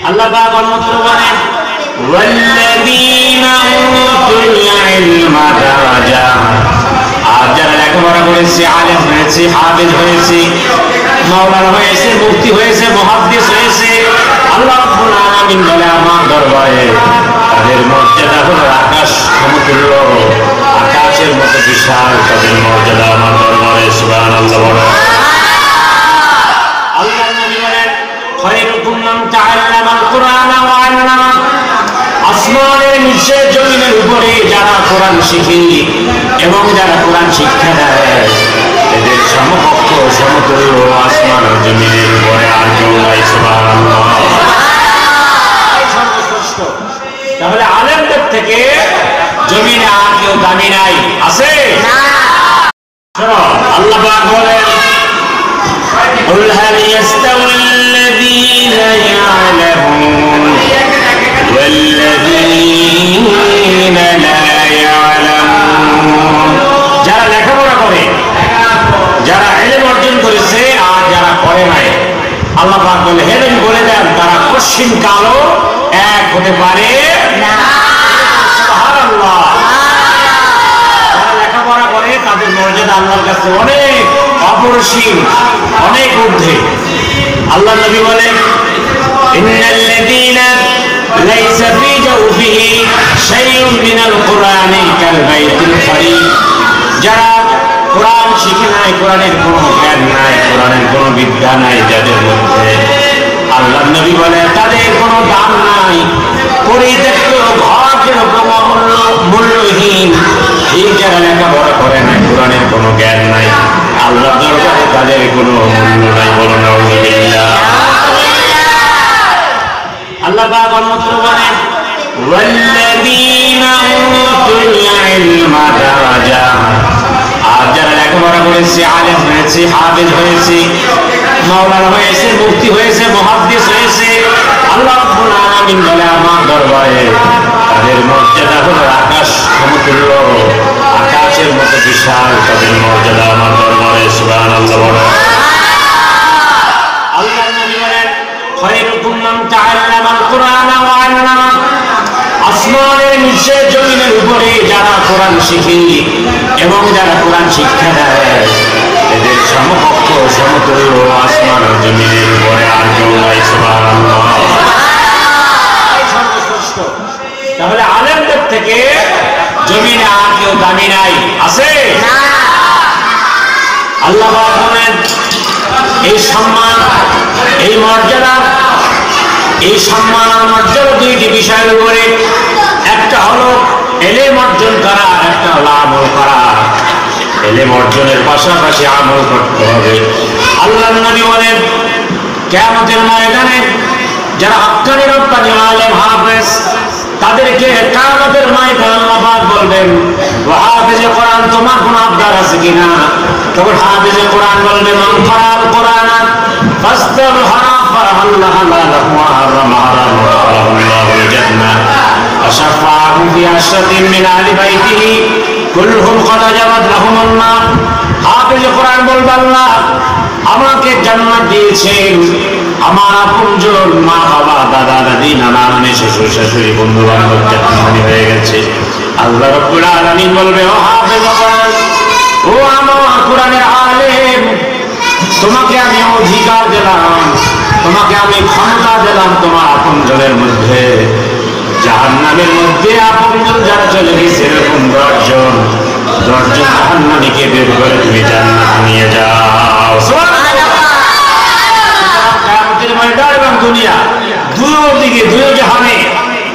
আল্লাহ পাক অন্যত্র বলেন ওয়াল্লাযীনা উতুল ইলমা দারাজাত, আর যারা লেখাপড়া করেছে, আলেম হয়েছে, হাফেজ হয়েছে, মাওলানা হয়েছে, মুফতি হয়েছে, মুহাদ্দিস হয়েছে, আল্লাহ রাব্বুল আলামিন বলে আমার দরবারে তাদের মর্যাদা হলো আকাশ সমতুল্য, আকাশের মতো বিশাল তাদের মর্যাদা আমার দরবারে। সুবহানাল্লাহ বলেন। আল্লাহ নবী বলেন খায়রুকুম মান তাআল্লামাল কুরআনা ওয়া আল্লামা, আসমানের নিচে জমিনের উপরে যারা কোরআন শিখে এবং যারা কোরআন শিক্ষা দেয়, এদের সমকক্ষ সমতুল্য আসমান ও জমিনের উপরে আর কেউ নাই। সুবহানাল্লাহ। সর্বশ্রেষ্ঠ। তাহলে আলেমদের থেকে জমিনে আর কেউ দামি নাই, আছে না? আল্লাহ পাক বলেন قل هل يستوي الذين يعلمون والذين لا يعلمون, যারা লেখাপড়া করে, যারা ইলম অর্জন করেছে আর যারা করে নাই, আল্লাহ পাক বলে হে নবী বলে দেন তারা কশিন কালো এক হতে পারে না। সুবহানাল্লাহ। যারা লেখাপড়া করে তাদের মর্যাদা আল্লাহর কাছে অনেক অপরিসীম, অনেক ঊর্ধ্বে। আল্লাহ নবী বলেন ইন্নাল্লাযীনা লাইসা ফী জাওফিহি শাইউন মিনাল কুরআনি কাল বাইতিল ফারিদ, যারা কোরআন শিখে নাই, কোরআনের কোনো জ্ঞান নাই, কোরআনের কোনো বিদ্যা নাই যাদের মধ্যে, আল্লাহ নবী বলে তাদের কোনো দাম নাই, পরিত্যক্ত ঘর যেরকম মূল্যহীন, ঠিক যারা লেখাপড়া করে নাই, কোরআনের কোনো জ্ঞান নাই, আল্লাহ দরবারে তাদের কোনো মূল্য নাই। বলুন আলহামদুলিল্লাহ। আল্লাহ পাক অন্যত্র বলেন ওয়াল্লাযীনা উতুল ইলমা দারাজাত, আর যারা লেখাপড়া করেছে, আলেম হয়েছে, হাফেজ হয়েছে, মাওলানা হয়েছে, মুফতি হয়েছে, মুহাদ্দিস হয়েছে, আল্লাহ রাব্বুল আলামিন বলে আমার দরবারে তাদের মর্যাদা হলো আকাশ সমতুল্য, আকাশের মতো বিশাল তাদের মর্যাদা আমার দরবারে। সুবহানাল্লাহ বলেন। আল্লাহ নবী বলেন খায়রুকুম মান তাআল্লামাল কুরআনা ওয়া আল্লামা, আসমানের নিচে জমিনের উপরে যারা কোরআন শিখে এবং যারা কোরআন শিক্ষা দেয়, এদের সমকক্ষ সমতুল্য আসমান ও জমিনের উপরে আর কেউ নাই। সুবহানাল্লাহ। সর্বশ্রেষ্ঠ। তাহলে আলেমদের থেকে জমিনে আর কেউ দামি নাই, আছে না? আল্লাহ পাক বলেন এই সম্মান, এই মর্যাদা, এই সম্মান আর মর্যাদা দুইটি বিষয়ের উপরে, একটা হলো ইলম অর্জন করা, আর একটা হলো আমল করা। ইলম অর্জনের পাশাপাশি আমল করতে হবে। আল্লাহ নবী বলেন কিয়ামতের ময়দানে যারা হক্কানি রব্বানি আলেম হাফেজ, তাদেরকে কিয়ামতের ময়দানে আল্লাহ পাক বলবেন ওয়া হাফেজে কোরআন তোমার কোনো আবদার আছে কিনা? তখন হাফেজে কোরআন বলবে মান ফারাল কোরআন ফাস্তাবহারা ফারাল্লাহ লাহু ওয়া হারামা আল্লাহুল জান্নাহ ওয়া শাফাআহু ফি আশরাতিন মিন আহলি বাইতিহি কুল্লুহুম ক্বাদ জাবাত লাহুমুন নার। হাফেজে কোরআন বলবে আল্লাহ আমাকে জান্নাত দিয়েছেন, আমার আপনজন মা বাবা দাদা দাদি নানা নানি শ্বশুর শাশুড়ি বন্ধু বান্ধব জান্নাতি হয়ে গেছে। আল্লাহ রাব্বুল আলামিন বলবে ও হাফেজ কোরআন, ও আমার কোরআনের আলেম, তোমাকে আমি অধিকার দিলাম, তোমাকে আমি ক্ষমতা দিলাম তোমার আপনজনের মধ্যে, জাহান্নামের মধ্যে আপনজন যারা চলে গেছে এরকম 10 জন জাহান্নামীকে বের করে তুমি জান্নাতে নিয়ে যাও। দুনিয়া দুদিকে দুই জাহানে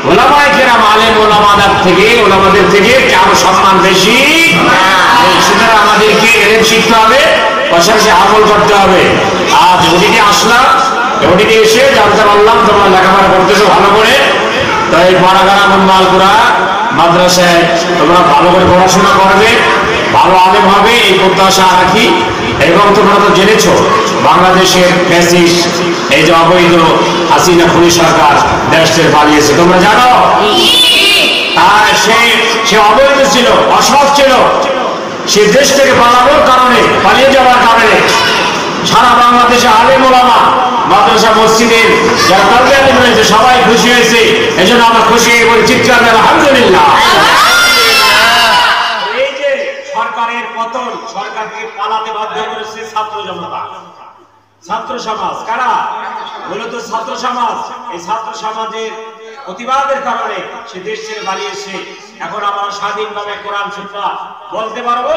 ওলামায়ে কেরাম আলেম ওলামাদের থেকে কারো সম্মান বেশি। সুতরাং আমাদেরকে এলেম শিখতে হবে, পাশাপাশি আমল করতে হবে। আজ ওদিকে আসলাম, ওদিকে এসে জানতে পারলাম তোমরা লেখাপড়া করতেছো ভালো করে, তাই পাড়াগাড়া মালপুরা মাদ্রাসায় তোমরা ভালো করে পড়াশোনা করবে, ভালো আলেম হবে এই প্রত্যাশা রাখি। এবং তোমরা তো জেনেছ বাংলাদেশের ফ্যাসিস্ট এই যে অবৈধ হাসিনা খুনি সরকার দেশ থেকে পালিয়েছে, তোমরা জানো? আর সে অবৈধ ছিল, অসৎ ছিল, সে দেশ থেকে পালানোর কারণে, পালিয়ে যাওয়ার কারণে সারা বাংলাদেশে আলেম ওলামা মাদ্রাসা মসজিদের যারা তালবে আলেম রয়েছে সব খুশি হয়েছে, এজন্য আমরা খুশি হয়ে বলি চিৎকার দেন আলহামদুলিল্লাহ। এই যে সরকারের পতন, সরকারকে পালাতে বাধ্য করেছে ছাত্র জনতা, ছাত্র সমাজ। কারা? মূলত ছাত্র সমাজ। এই ছাত্র সমাজের প্রতিবাদের কারণে সে দেশ ছেড়ে পালিয়েছে। এখন আমরা স্বাধীনভাবে কোরআন সুন্নাহ বলতে পারবো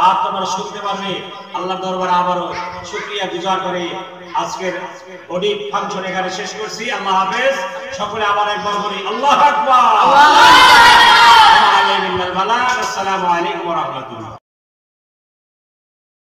আর তোমরা শুনতে পারবে। আল্লাহর দরবারে আবারও শুকরিয়া গুজার করে আজকের অডিট ফাংশন এখানে শেষ করছি। আল্লাহ হাফেজ। সকলে আবার একবার বলি আল্লাহু আকবার। আসসালামু আলাইকুম ওয়া রাহমাতুল্লাহ।